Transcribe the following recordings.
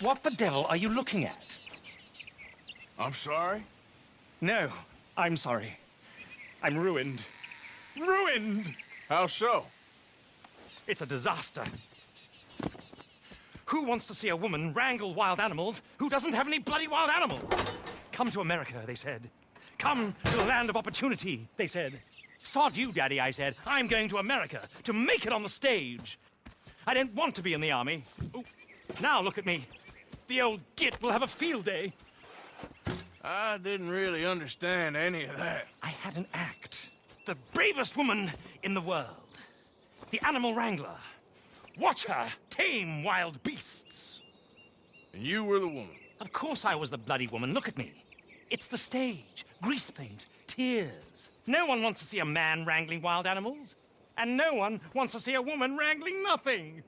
What the devil are you looking at? I'm sorry? No, I'm sorry. I'm ruined. Ruined! How so? It's a disaster. Who wants to see a woman wrangle wild animals who doesn't have any bloody wild animals? Come to America, they said. Come to the land of opportunity, they said. Sod you, Daddy, I said. I'm going to America to make it on the stage. I don't want to be in the army. Ooh, now look at me. The old git will have a field day. I didn't really understand any of that. I had an act. The bravest woman in the world. The animal wrangler. Watch her tame wild beasts. And you were the woman. Of course I was the bloody woman. Look at me. It's the stage. Grease paint. Tears. No one wants to see a man wrangling wild animals. And no one wants to see a woman wrangling nothing.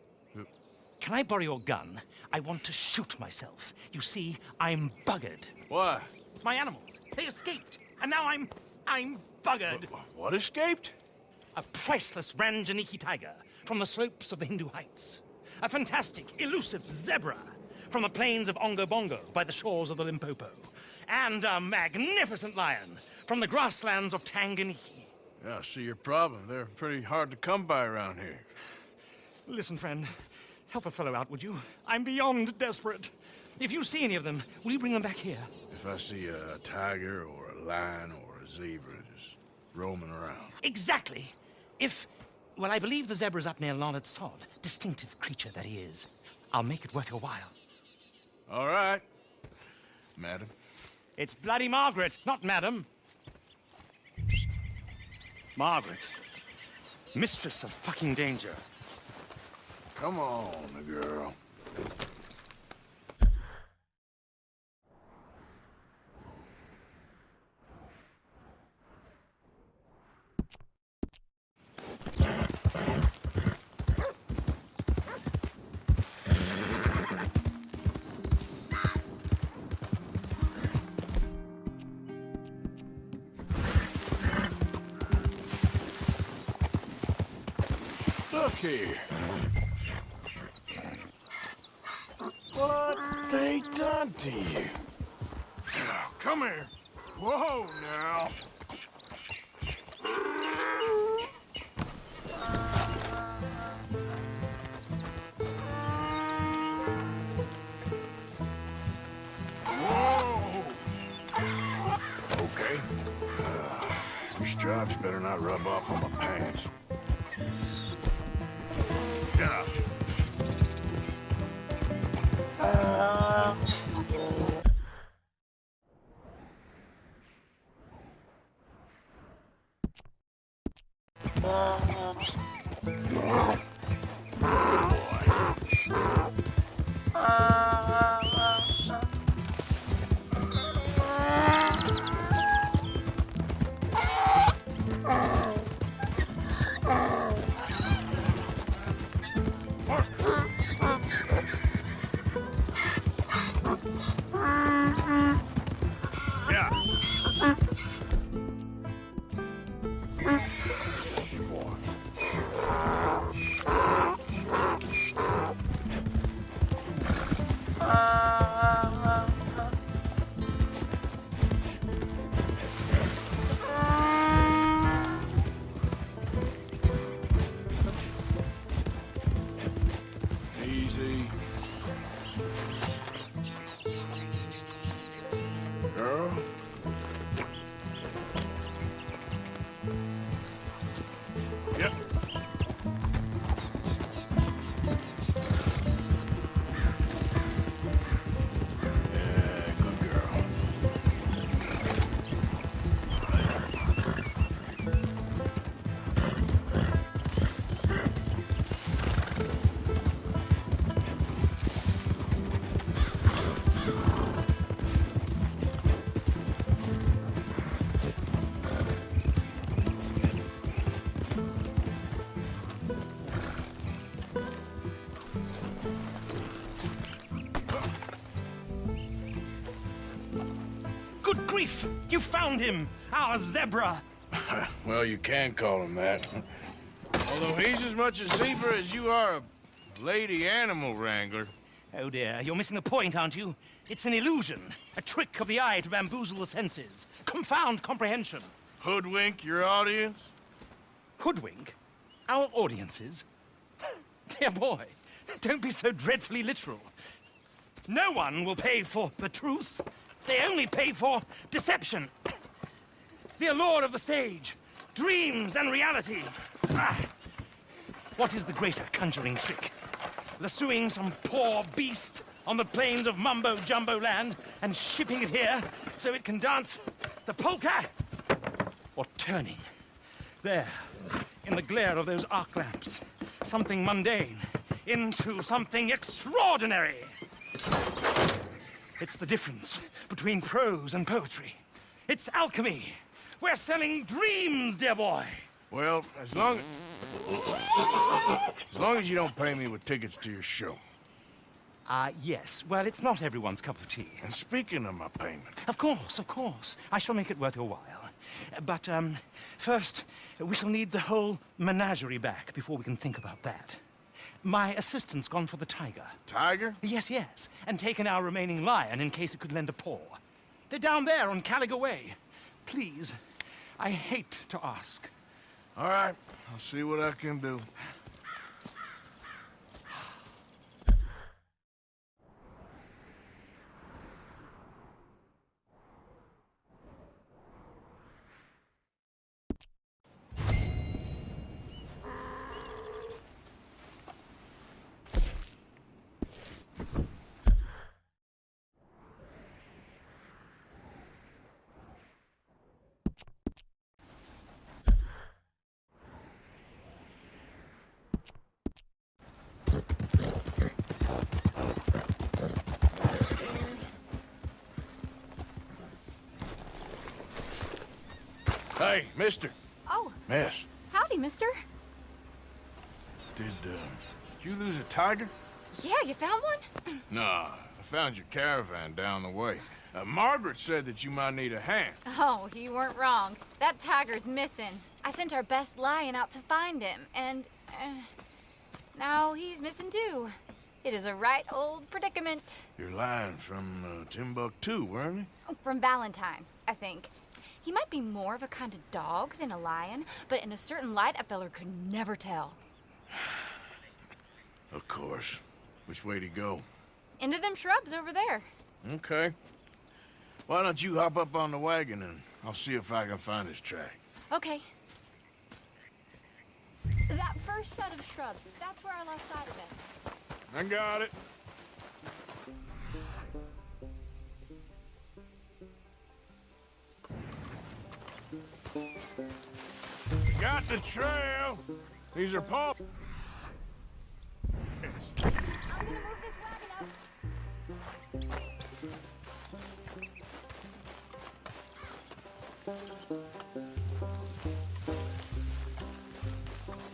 Can I borrow your gun? I want to shoot myself. You see, I'm buggered. Why? My animals, they escaped. And now I'm buggered. What escaped? A priceless Ranjaniki tiger from the slopes of the Hindu Heights. A fantastic, elusive zebra from the plains of Ongo Bongo by the shores of the Limpopo. And a magnificent lion from the grasslands of Tanganyika. Yeah, I see your problem. They're pretty hard to come by around here. Listen, friend, help a fellow out, would you? I'm beyond desperate. If you see any of them, will you bring them back here? If I see a tiger or a lion or a zebra just roaming around. Exactly. Well, I believe the zebra's up near Larned Sod. Distinctive creature that he is. I'll make it worth your while. All right, madam. It's bloody Margaret, not madam. Margaret. Mistress of fucking danger. Come on, girl. Look here. What they done to you? Come here. Whoa, now. Whoa. Okay. Your stripes better not rub off on my pants. Yeah. Easy. Girl. Yep. Yeah, good girl. Good grief! You found him! Our zebra! Well, you can call him that. Although he's as much a zebra as you are a lady animal wrangler. Oh dear, you're missing the point, aren't you? It's an illusion, a trick of the eye to bamboozle the senses, confound comprehension. Hoodwink your audience? Hoodwink? Our audiences? Dear boy, don't be so dreadfully literal. No one will pay for the truth. They only pay for deception. The allure of the stage, dreams and reality. Ah. What is the greater conjuring trick? Lassoing some poor beast on the plains of mumbo-jumbo land and shipping it here so it can dance the polka? Or turning, there, in the glare of those arc lamps, something mundane into something extraordinary? It's the difference between prose and poetry. It's alchemy. We're selling dreams, dear boy. Well, as long as you don't pay me with tickets to your show. Yes. Well, it's not everyone's cup of tea. And speaking of my payment, Of course. I shall make it worth your while. But, first, we shall need the whole menagerie back before we can think about that. My assistant's gone for the tiger. Tiger? Yes, and taken our remaining lion in case it could lend a paw. They're down there on Caliga Way. Please, I hate to ask. All right, I'll see what I can do. Hey, mister. Oh, Miss, howdy, mister. did you lose a tiger? Yeah, you found one? Nah, I found your caravan down the way. Margaret said that you might need a hand. Oh, you weren't wrong. That tiger's missing. I sent our best lion out to find him, and now he's missing too. It is a right old predicament. Your lion from Timbuktu, weren't he? From Valentine, I think. He might be more of a kind of dog than a lion, but in a certain light, a feller could never tell. Of course. Which way to go? Into them shrubs over there. Okay. Why don't you hop up on the wagon and I'll see if I can find his track. Okay. That first set of shrubs, that's where I lost sight of him. I got it. Got the trail. These are Paul. I'm gonna move this wagon up.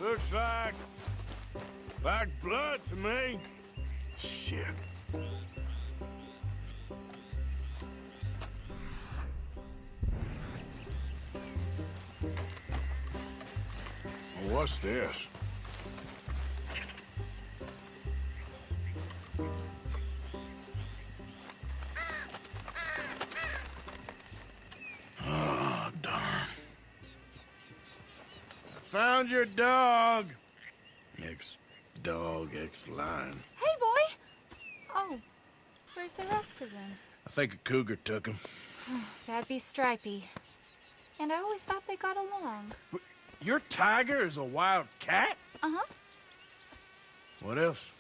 Looks like blood to me. Shit. What's this? Oh, darn. Found your dog. Ex-dog, ex-lion. Hey, boy! Oh, where's the rest of them? I think a cougar took him. That'd be Stripey. And I always thought they got along. Your tiger is a wild cat? Uh-huh. What else?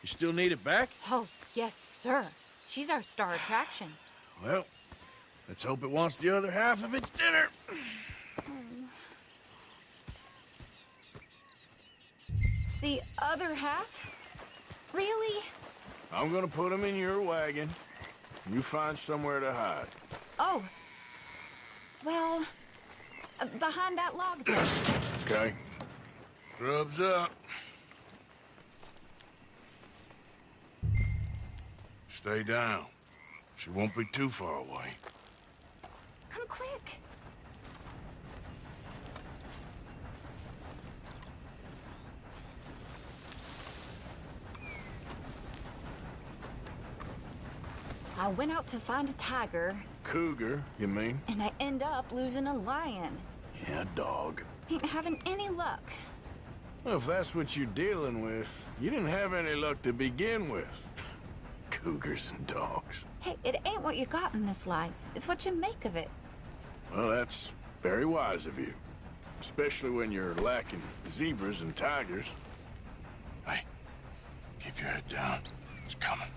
You still need it back? Oh, yes, sir. She's our star attraction. Well, let's hope it wants the other half of its dinner. The other half? Really? I'm gonna put him in your wagon. You find somewhere to hide. Oh. Well, behind that log there. Okay. Grub's up. Stay down. She won't be too far away. Come quick. I went out to find a tiger, Cougar, you mean? and I end up losing a lion. Yeah, dog. Ain't having any luck. Well, if that's what you're dealing with, you didn't have any luck to begin with. Cougars and dogs. Hey, it ain't what you got in this life. It's what you make of it. Well, that's very wise of you. Especially when you're lacking zebras and tigers. Hey, keep your head down. It's coming.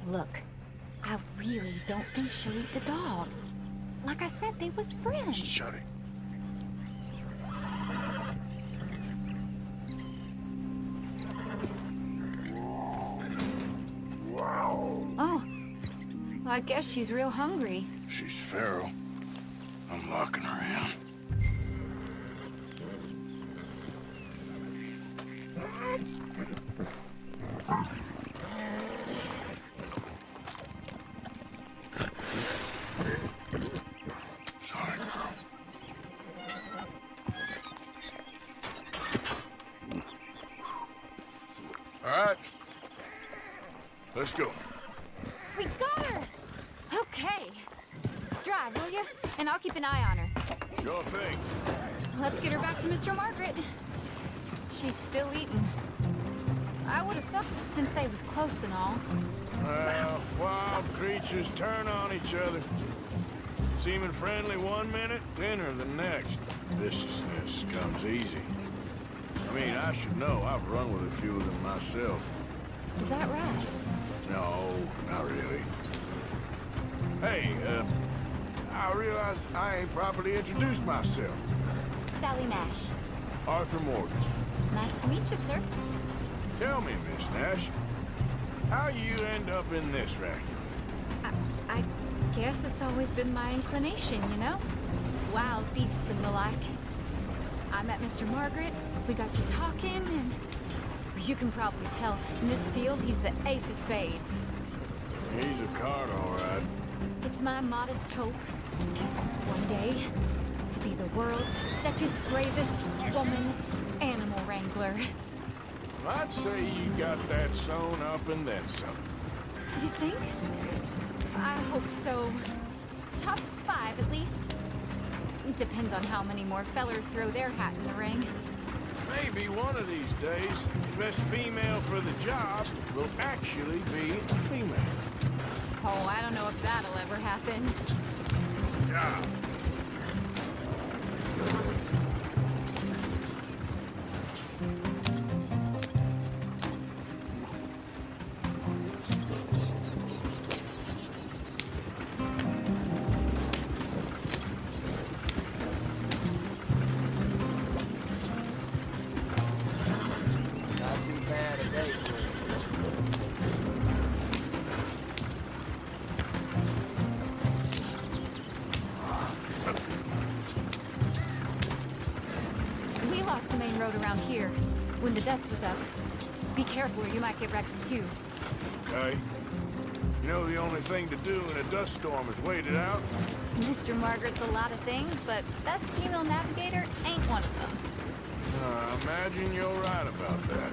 Look, I really don't think she'll eat the dog. Like I said, they was friends. Shut it. Oh, well, I guess she's real hungry. She's feral. I'm locking her in. Sorry, girl. All right. Let's go. We got her! Okay. Drive, will you? And I'll keep an eye on her. Sure thing. Let's get her back to Mr. Margaret. She's still eating. I would have thought since they was close and all. Well, wild creatures turn on each other. Seeming friendly one minute, dinner the next. Viciousness comes easy. I mean, I should know. I've run with a few of them myself. Is that right? No, not really. Hey, I realize I ain't properly introduced myself. Sally Nash. Arthur Morgan. Nice to meet you, sir. Tell me, Miss Nash, how you end up in this racket? I guess it's always been my inclination, you know? Wild beasts and the like. I met Mr. Margaret, we got to talking, and you can probably tell, in this field, he's the ace of spades. He's a card, all right. It's my modest hope, one day, to be the world's second bravest woman animal wrangler. I'd say you got that sewn up and then some. You think? I hope so. Top 5, at least. Depends on how many more fellers throw their hat in the ring. Maybe one of these days, the best female for the job will actually be a female. Oh, I don't know if that'll ever happen. Yeah. Not too bad a day for it. We lost the main road around here when the dust was up. Be careful or you might get wrecked too. Okay. You know the only thing to do in a dust storm is wait it out? Mr. Margaret's a lot of things, but best female navigator ain't one of them. I imagine you're right about that.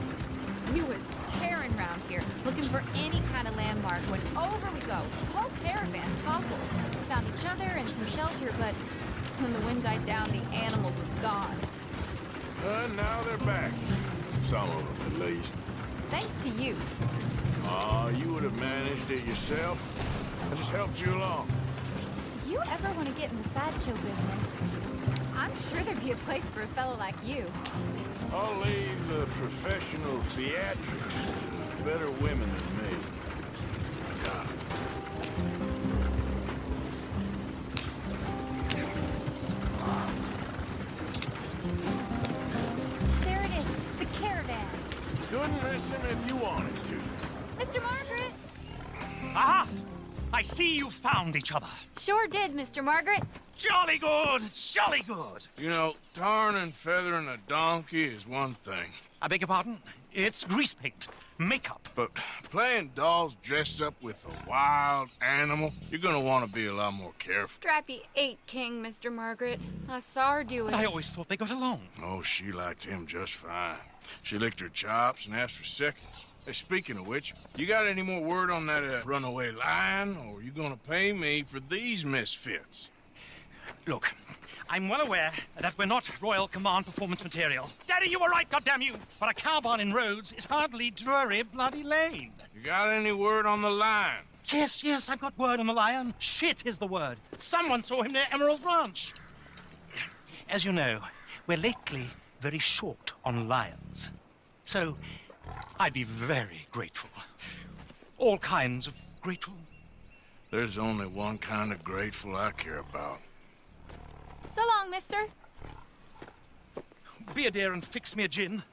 We was tearing around here, looking for any kind of landmark when over we go. Whole caravan toppled. Found each other and some shelter, but when the wind died down, the animals was gone. And now they're back. Some of them, at least. Thanks to you. Aw, you would have managed it yourself. I just helped you along. If you ever want to get in the sideshow business, I'm sure there'd be a place for a fellow like you. I'll leave the professional theatrics to better women than me. God. There it is, the caravan. Couldn't miss him if you wanted to. Mr. Margaret! Aha! I see you found each other. Sure did, Mr. Margaret. Jolly good, jolly good. You know, tarring and feathering a donkey is one thing. I beg your pardon? It's grease paint, makeup. But playing dolls dressed up with a wild animal, you're gonna want to be a lot more careful. Strappy ate King, Mr. Margaret. I saw her do it. I always thought they got along. Oh, she liked him just fine. She licked her chops and asked for seconds. Hey, speaking of which, you got any more word on that runaway lion, or are you gonna pay me for these misfits? Look, I'm well aware that we're not Royal Command performance material. Daddy, you were right, goddamn you! But a cow barn in Rhodes is hardly Drury Bloody Lane. You got any word on the lion? Yes, I've got word on the lion. Shit is the word. Someone saw him near Emerald Ranch. As you know, we're lately very short on lions. So, I'd be very grateful. All kinds of grateful. There's only one kind of grateful I care about. So long, mister. Be a dear and fix me a gin.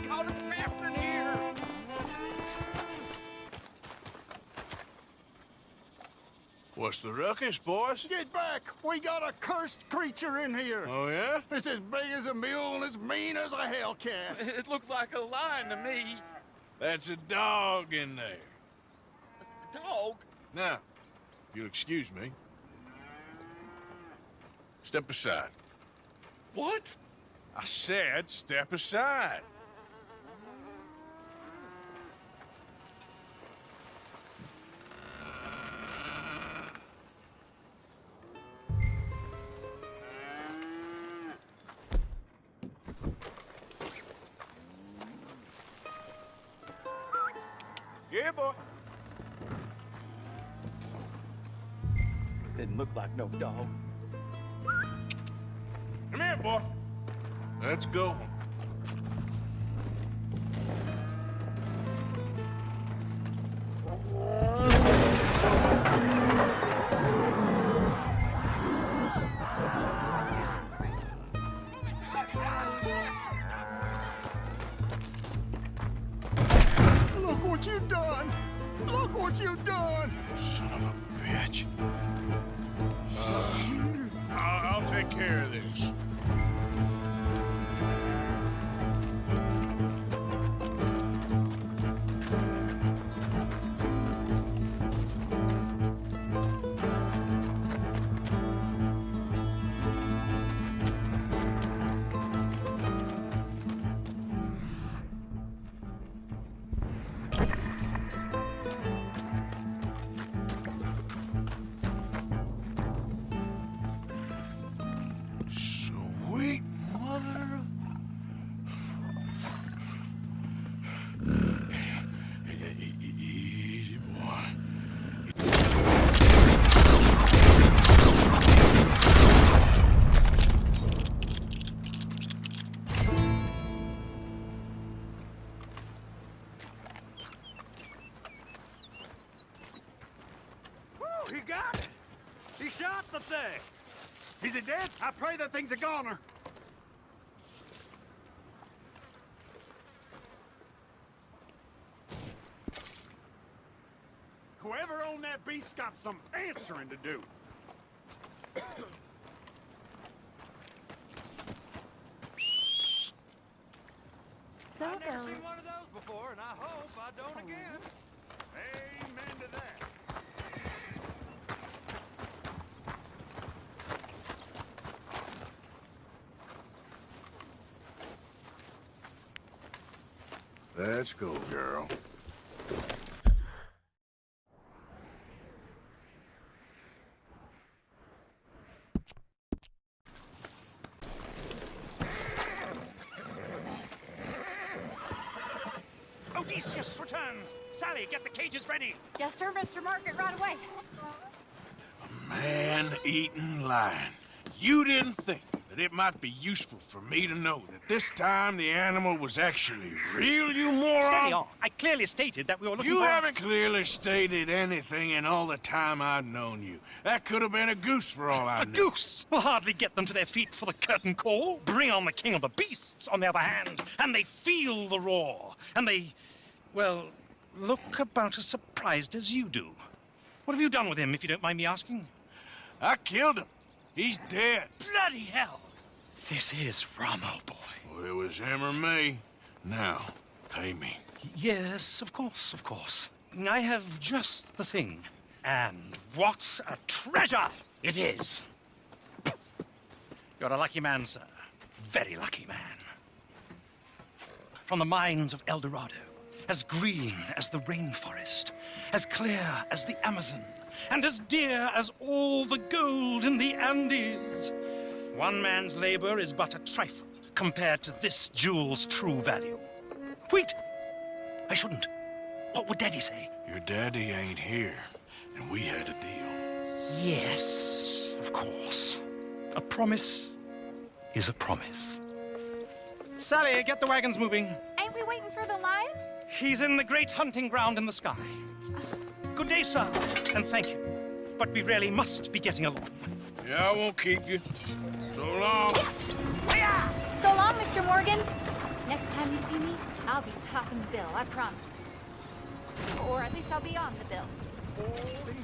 What's happening here? What's the ruckus, boys? Get back! We got a cursed creature in here. Oh, yeah? It's as big as a mule and as mean as a hellcat. It looked like a lion to me. That's a dog in there. A dog? Now, if you'll excuse me. Step aside. What? I said step aside. Yeah, boy. Didn't look like no dog. Come here, boy. Let's go. Look what you done! Look what you done! Son of a bitch. I'll take care of this. Sweet mother of... Easy, boy. He got it! He shot the thing! Is it dead? I pray that thing's a goner. Whoever owned that beast's got some answering to do. So, I've never seen one of those before, and I hope I don't again. Amen to that. Let's go, girl. Odysseus returns! Sally, get the cages ready! yes, sir, Mr. Margaret, right away. Man-eating lion. You didn't think that it might be useful for me to know that this time the animal was actually real, you moron? Steady on. I clearly stated that we were looking You for... haven't clearly stated anything in all the time I've known you. That could have been a goose for all I A knew. goose will hardly get them to their feet for the curtain call. Bring on the king of the beasts, on the other hand, and they feel the roar. And they, well, look about as surprised as you do. What have you done with him, if you don't mind me asking? I killed him. He's dead. Bloody hell! This is Ramo, boy. Well, it was him or me. Now, pay me. Yes, of course, of course. I have just the thing. And what a treasure it is! You're a lucky man, sir. Very lucky man. From the mines of El Dorado, as green as the rainforest, as clear as the Amazon, and as dear as all the gold in the Andes. One man's labor is but a trifle compared to this jewel's true value. Wait! I shouldn't. What would Daddy say? Your daddy ain't here, and we had a deal. Yes, of course. A promise is a promise. Sally, get the wagons moving. Ain't we waiting for the lion? He's in the great hunting ground in the sky. Good day, sir, and thank you. But we really must be getting along. Yeah, I won't keep you. So long. So long, Mr. Morgan. Next time you see me, I'll be topping the bill, I promise. Or at least I'll be on the bill. Holy